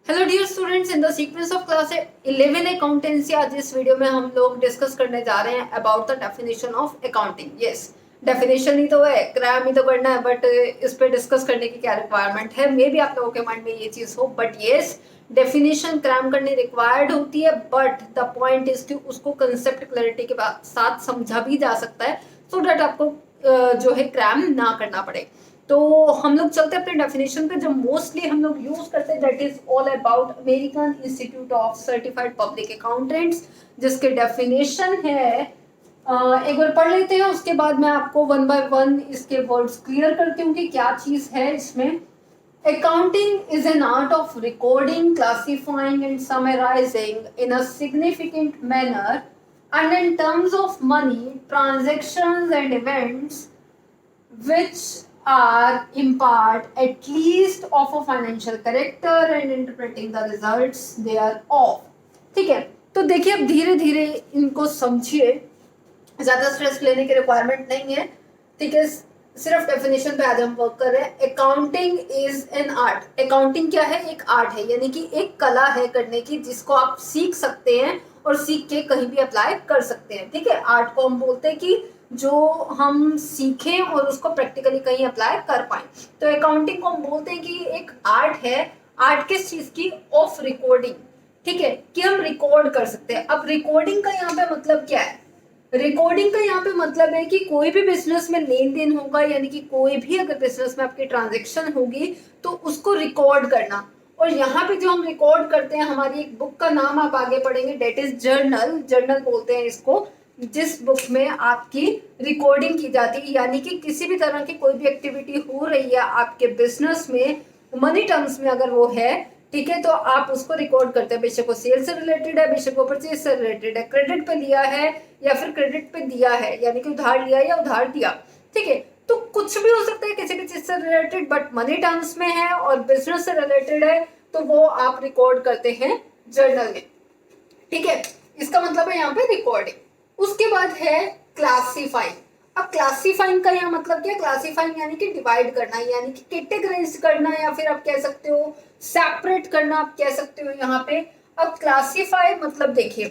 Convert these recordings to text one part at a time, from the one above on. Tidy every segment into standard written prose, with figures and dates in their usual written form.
Hello dear students, in the sequence of class 11 accountancy आज इस video में हम लोग डिस्कस करने जा रहे हैं about the definition of accounting. Yes, definition ही तो है, क्रैम ही तो करना है, बट इस पे डिस्कस करने की क्या रिक्वायरमेंट है। मे बी आप लोगों के माइंड में ये चीज हो, बट यस, डेफिनेशन क्रैम करने रिक्वायर्ड होती है, बट द पॉइंट इज कि उसको कंसेप्ट क्लैरिटी के साथ समझा भी जा सकता है सो डैट आपको जो है क्रैम ना करना पड़े। तो हम लोग चलते अपने डेफिनेशन पे जो मोस्टली हम लोग यूज करते हैं, that is all about American institute of certified public accountants, जिसके डेफिनेशन है एक बार पढ़ लेते हैं, उसके बाद मैं आपको वन बाय वन इसके वर्ड्स क्लियर करती हूँ कि क्या चीज है इसमें। Accounting is an art of recording, classifying, and summarizing in a significant manner, and in terms of money, transactions, and events which are in part at least of a financial character and interpreting the results thereof। ठीक है, तो देखिए अब धीरे धीरे इनको समझिए, ज्यादा स्ट्रेस लेने की रिक्वायरमेंट नहीं है। ठीक है, सिर्फ डेफिनेशन पे आज हम वर्क कर रहे हैं। Accounting is an art. Accounting क्या है? एक आर्ट है, यानी कि एक कला है करने की, जिसको आप सीख सकते हैं और सीख के कहीं भी अप्लाई कर सकते हैं। ठीक है, आर्ट को हम बोलते हैं कि जो हम सीखें और उसको प्रैक्टिकली कहीं अप्लाई कर पाए। तो अकाउंटिंग को हम बोलते हैं कि एक आर्ट है। आर्ट किस चीज की? Of recording. ठीक है, कि हम रिकॉर्ड कर सकते हैं। अब रिकॉर्डिंग का यहाँ पे मतलब क्या है? रिकॉर्डिंग का यहाँ पे मतलब है कि कोई भी बिजनेस में लेन देन होगा, यानी कि कोई भी अगर बिजनेस में आपकी ट्रांजेक्शन होगी तो उसको रिकॉर्ड करना। और यहाँ पे जो हम रिकॉर्ड करते हैं, हमारी एक बुक का नाम आप आगे पढ़ेंगे, डेट इज जर्नल। जर्नल बोलते हैं इसको, जिस बुक में आपकी रिकॉर्डिंग की जाती है, यानी कि किसी भी तरह की कोई भी एक्टिविटी हो रही है आपके बिजनेस में, मनी टर्म्स में अगर वो है, ठीक है, तो आप उसको रिकॉर्ड करते हैं। बेशक वो सेल से रिलेटेड है, बेशक वो परचेज से रिलेटेड है, क्रेडिट पे लिया है या फिर क्रेडिट पे दिया है, यानी कि उधार लिया या उधार दिया। ठीक है, तो कुछ भी हो सकता है किसी भी चीज से रिलेटेड, बट मनी टर्म्स में है और बिजनेस से रिलेटेड है, तो वो आप रिकॉर्ड करते हैं जर्नल में। ठीक है, इसका मतलब है यहाँ पे रिकॉर्डिंग। उसके बाद है क्लासीफाइंग। अब क्लासीफाइंग का यहाँ मतलब क्या? क्लासीफाइंग यानी कि डिवाइड करना, यानी कि कैटेगराइज करना, या फिर आप कह सकते हो सेपरेट करना, आप कह सकते हो यहाँ पे। अब क्लासीफाई मतलब देखिए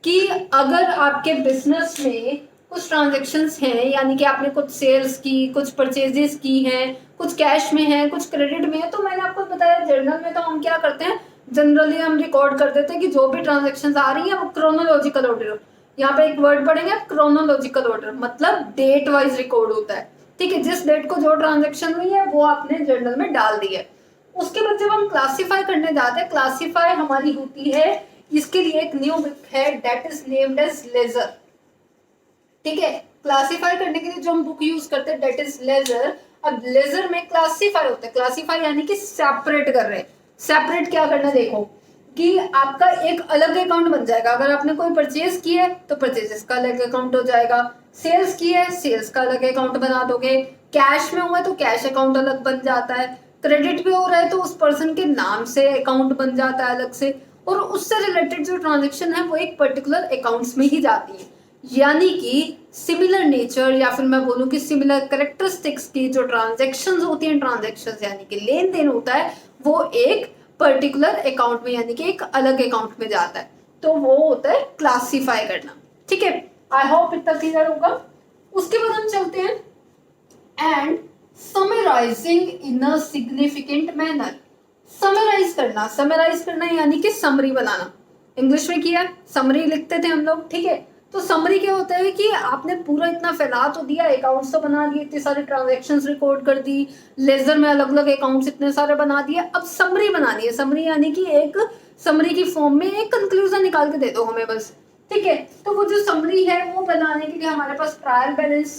कि अगर आपके बिजनेस में कुछ ट्रांजेक्शन्स हैं, यानी कि आपने कुछ सेल्स की, कुछ परचेजेस की हैं, कुछ कैश में है, कुछ क्रेडिट में है, तो मैंने आपको बताया जर्नल में तो हम क्या करते हैं, जनरली हम रिकॉर्ड कर देते हैं कि जो भी ट्रांजेक्शन्स आ रही है वो क्रोनोलॉजिकल ऑर्डर। यहाँ पे एक वर्ड पढ़ेंगे, क्रोनोलॉजिकल ऑर्डर मतलब डेट वाइज रिकॉर्ड होता है। ठीक है, जिस डेट को जो ट्रांजेक्शन हुई है वो आपने जर्नल में डाल दी है। उसके बाद जब हम क्लासीफाई करने जाते हैं, क्लासीफाई हमारी होती है, इसके लिए एक न्यू बुक है, that is named as ledger. ठीक है, क्लासीफाई करने के लिए जो हम बुक यूज करते हैं दैट इज लेजर। अब लेजर में क्लासीफाई होता है। क्लासीफाई यानी कि सेपरेट कर रहे हैं। सेपरेट क्या करना, देखो कि आपका एक अलग अकाउंट बन जाएगा। अगर आपने कोई परचेज की है तो परचेजेस का अलग अकाउंट हो जाएगा, सेल्स की है सेल्स का अलग अकाउंट बना दोगे, कैश में हुआ तो कैश अकाउंट अलग बन जाता है, क्रेडिट पे हो रहा है तो उस पर्सन के नाम से अकाउंट बन जाता है अलग से, और उससे रिलेटेड जो ट्रांजेक्शन है वो एक पर्टिकुलर अकाउंट्स में ही जाती है। यानी कि सिमिलर नेचर, या फिर मैं बोलूँ कि सिमिलर करेक्टरिस्टिक्स की जो ट्रांजेक्शन्स होती हैं, ट्रांजेक्शन्स यानी कि लेन देन होता है, वो एक पर्टिकुलर अकाउंट में यानी कि एक अलग अकाउंट में जाता है, तो वो होता है क्लासीफाई करना। ठीक है, आई होप इतना क्लियर होगा। उसके बाद हम चलते हैं and summarising in a significant manner. Summarise करना, समराइज करना यानी कि समरी बनाना। इंग्लिश में किया समरी लिखते थे हम लोग। ठीक है, तो समरी क्या होता है कि आपने पूरा इतना फैला तो दिया, अकाउंट्स तो बना दिए, इतने सारे ट्रांजैक्शंस रिकॉर्ड कर दी, लेजर में अलग अलग अकाउंट्स इतने सारे बना दिए। अब समरी बनानी है। समरी यानी कि एक समरी की फॉर्म में एक कंक्लूजन निकाल के दे दो हमें बस। ठीक है, तो वो जो समरी है वो बनाने के लिए हमारे पास ट्रायल बैलेंस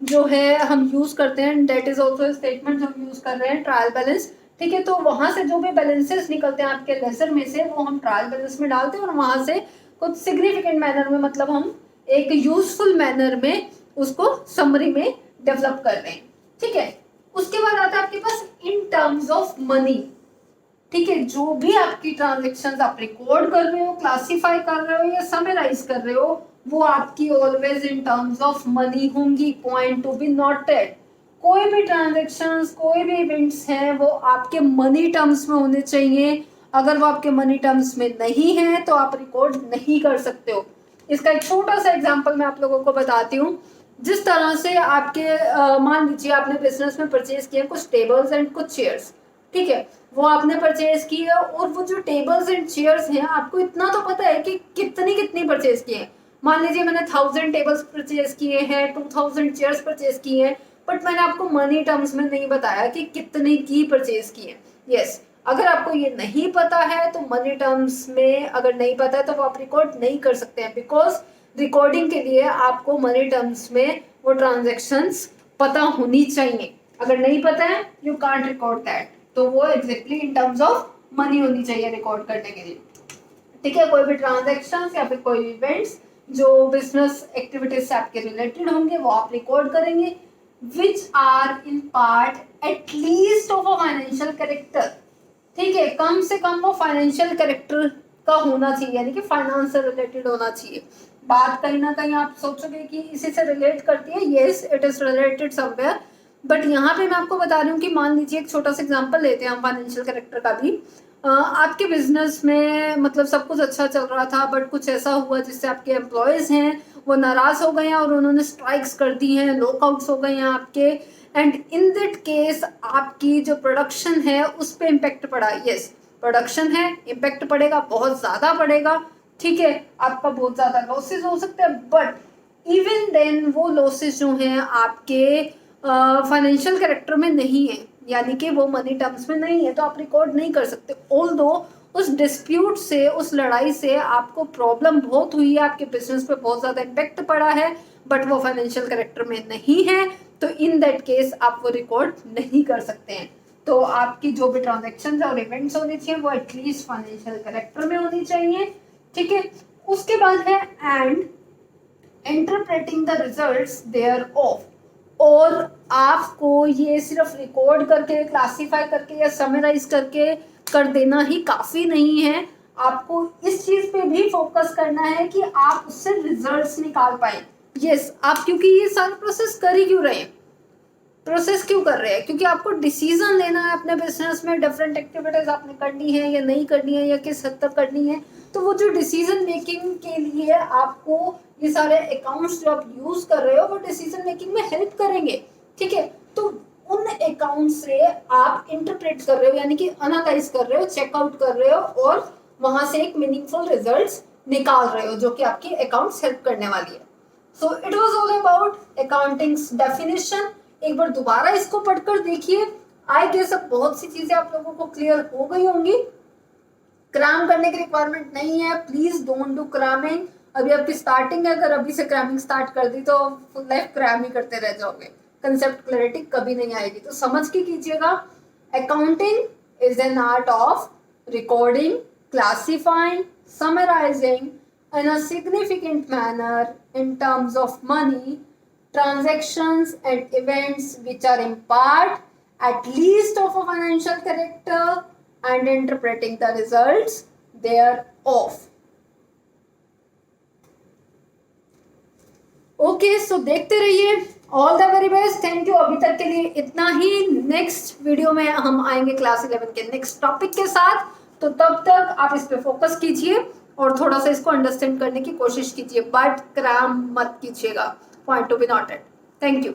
जो है हम यूज करते हैं, डेट इज ऑल्सो स्टेटमेंट जो हम यूज कर रहे हैं, ट्रायल बैलेंस। ठीक है, तो वहां से जो भी बैलेंसेस निकलते हैं आपके लेजर में से, वो हम ट्रायल बैलेंस में डालते हैं और वहां से कुछ सिग्निफिकेंट मैनर में, मतलब हम एक यूजफुल मैनर में उसको समरी में डेवलप कर रहे हैं। ठीक है, उसके बाद आता है आपके पास इन टर्म्स ऑफ मनी। ठीक है, जो भी आपकी ट्रांजेक्शन आप रिकॉर्ड कर रहे हो, क्लासीफाई कर रहे हो या समराइज कर रहे हो, वो आपकी always in terms of money होंगी। पॉइंट टू बी नोटेड, कोई भी ट्रांजेक्शंस, कोई भी इवेंट्स हैं वो आपके मनी टर्म्स में होने चाहिए। अगर वो आपके मनी टर्म्स में नहीं है तो आप रिकॉर्ड नहीं कर सकते हो। इसका एक छोटा सा एग्जांपल मैं आप लोगों को बताती हूँ। जिस तरह से आपके मान लीजिए आपने बिजनेस में परचेज किया कुछ टेबल्स एंड कुछ चेयर्स, ठीक है, वो आपने परचेज की है और वो जो टेबल्स एंड चेयर्स हैं आपको इतना तो पता है कि कितनी कितनी परचेज की है। मान लीजिए मैंने 1000 टेबल्स परचेज किए हैं, 2000 चेयर्स परचेज किए हैं, बट मैंने आपको मनी टर्म्स में नहीं बताया कि कितने की परचेज की है। यस, अगर आपको ये नहीं पता है तो मनी टर्म्स में अगर नहीं पता है तो वो आप रिकॉर्ड नहीं कर सकते हैं, बिकॉज रिकॉर्डिंग के लिए आपको मनी टर्म्स में वो ट्रांजेक्शन्स पता होनी चाहिए। अगर नहीं पता है यू कांट रिकॉर्ड दैट, तो वो exactly in terms of money होनी चाहिए रिकॉर्ड करने के लिए। ठीक है, कोई भी ट्रांजेक्शन्स या फिर कोई भी इवेंट्स जो बिजनेस एक्टिविटीज से आपके रिलेटेड होंगे वो आप रिकॉर्ड करेंगे, which are in part at least of a financial character. ठीक है, कम से कम वो फाइनेंशियल कैरेक्टर का होना चाहिए, यानी कि फाइनेंस से रिलेटेड होना चाहिए। बात कहीं ना कहीं आप सोचोगे कि इसी से रिलेट करती है, yes it is related somewhere, but यहाँ पे मैं आपको बता रही हूँ कि मान लीजिए एक छोटा सा एग्जांपल लेते हैं हम फाइनेंशियल कैरेक्टर का भी। आपके बिजनेस में मतलब सब कुछ अच्छा चल रहा था, बट कुछ ऐसा हुआ जिससे आपके एम्प्लॉयज़ हैं वो नाराज़ हो गए हैं और उन्होंने स्ट्राइक्स कर दी हैं, लॉकआउट्स हो गए हैं आपके, एंड इन दैट केस आपकी जो प्रोडक्शन है उस पर इम्पेक्ट पड़ा। यस, प्रोडक्शन है, इम्पेक्ट पड़ेगा, बहुत ज़्यादा पड़ेगा। ठीक है, आपका बहुत ज़्यादा लॉसेज हो सकते हैं, बट इवन देन वो लॉसेज जो हैं आपके फाइनेंशियल कैरेक्टर में नहीं है, यानी कि वो मनी टर्म्स में नहीं है, तो आप रिकॉर्ड नहीं कर सकते। ऑल्दो उस डिस्प्यूट से, उस लड़ाई से आपको प्रॉब्लम बहुत हुई है, आपके बिजनेस पे बहुत ज़्यादा इम्पेक्ट पड़ा है, बट वो फाइनेंशियल कैरेक्टर में नहीं है, तो इन दैट केस आप वो रिकॉर्ड नहीं कर सकते हैं। तो आपकी जो भी ट्रांजेक्शन और इवेंट्स होने चाहिए वो एटलीस्ट फाइनेंशियल कैरेक्टर में होनी चाहिए। ठीक है, उसके बाद है and interpreting the results thereof, और आपको ये सिर्फ रिकॉर्ड करके, क्लासीफाई करके या समराइज करके कर देना ही काफ़ी नहीं है, आपको इस चीज़ पे भी फोकस करना है कि आप उससे रिजल्ट्स निकाल पाए। यस, आप क्योंकि ये सारा प्रोसेस कर ही क्यों रहे हैं, प्रोसेस क्यों कर रहे हैं, क्योंकि आपको डिसीजन लेना है अपने बिजनेस में, डिफरेंट एक्टिविटीज आपने करनी है या नहीं करनी है या किस हद तक करनी है, तो वो जो डिसीजन मेकिंग के लिए आपको ये सारे अकाउंट्स जो आप यूज कर रहे हो वो डिसीजन मेकिंग में हेल्प करेंगे। ठीक है, तो उन अकाउंट से आप इंटरप्रेट कर रहे हो, यानी कि एनालाइज कर रहे हो, चेकआउट कर रहे हो और वहां से एक मीनिंगफुल रिजल्ट्स निकाल रहे हो जो कि आपकी अकाउंट्स हेल्प करने वाली है। So it was all about accountings definition. एक बार दोबारा इसको पढ़कर देखिए, आई गेस अब बहुत सी चीजें आप लोगों को क्लियर हो गई होंगी। क्रैम करने की रिक्वायरमेंट नहीं है, प्लीज डोंट डू क्रैमिंग। अभी आपकी स्टार्टिंग है, अगर अभी से क्रैमिंग स्टार्ट कर दी तो फुल लाइफ क्रैम ही करते रह जाओगे, कंसेप्ट क्लैरिटी कभी नहीं आएगी, तो समझ के कीजिएगा। Accounting is an art of recording, classifying, summarising in a significant manner in terms of money, transactions and events which are in part at least of a financial character and interpreting the results thereof. Okay, so देखते रहिए, all the very best, thank you. अभी तक के लिए इतना ही, next video में हम आएंगे क्लास 11 के नेक्स्ट टॉपिक के साथ, तो तब तक आप इस पे फोकस कीजिए और थोड़ा सा इसको अंडरस्टैंड करने की कोशिश कीजिए, बट क्रैम मत कीजिएगा, point to be noted. Thank you.